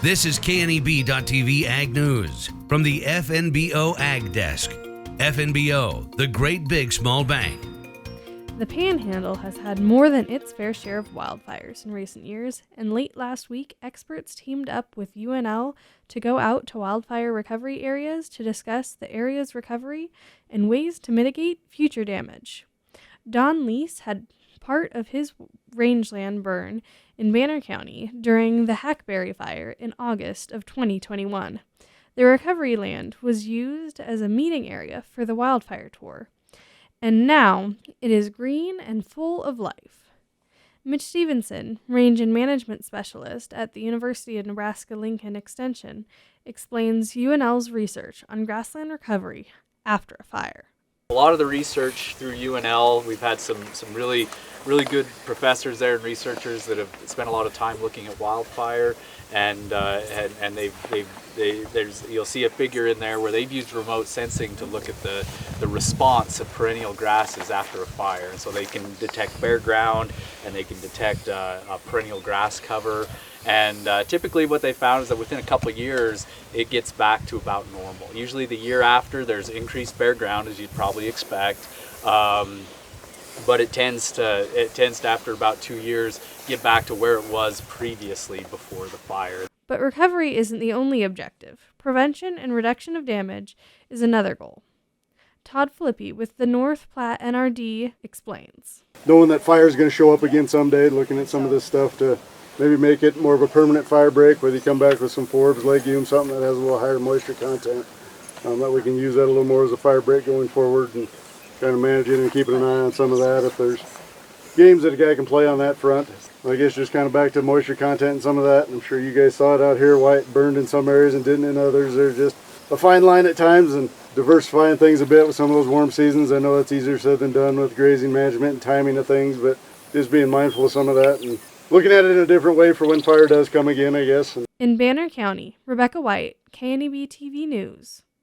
This is KNEB.TV Ag News from the FNBO Ag Desk. FNBO, the great big small bank. The Panhandle has had more than its fair share of wildfires in recent years, and late last week, experts teamed up with UNL to go out to wildfire recovery areas to discuss the area's recovery and ways to mitigate future damage. Don Lease had part of his rangeland burn in Banner County during the Hackberry Fire in August of 2021. The recovery land was used as a meeting area for the wildfire tour, and now it is green and full of life. Mitch Stevenson, Range and Management Specialist at the University of Nebraska-Lincoln Extension, explains UNL's research on grassland recovery after a fire. A lot of the research through UNL, we've had some really good professors there and researchers that have spent a lot of time looking at wildfire, and you'll see a figure in there where they've used remote sensing to look at the response of perennial grasses after a fire. And so they can detect bare ground and they can detect a perennial grass cover. And typically what they found is that within a couple of years, it gets back to about normal. Usually the year after, there's increased bare ground, as you'd probably expect. But it tends to after about 2 years get back to where it was previously before the fire. But recovery isn't the only objective. Prevention and reduction of damage is another goal. Todd Flippy with the North Platte NRD explains. Knowing that fire is going to show up again someday, looking at some of this stuff to maybe make it more of a permanent fire break, whether you come back with some forbs, legumes, something that has a little higher moisture content, that we can use that a little more as a fire break going forward and kind of managing and keeping an eye on some of that. If there's games that a guy can play on that front, I guess just kind of back to moisture content and some of that. I'm sure you guys saw it out here, why it burned in some areas and didn't in others. There's just a fine line at times, and diversifying things a bit with some of those warm seasons. I know that's easier said than done with grazing management and timing of things, but just being mindful of some of that and looking at it in a different way for when fire does come again, I guess. In Banner County, Rebecca White, KNEB TV News.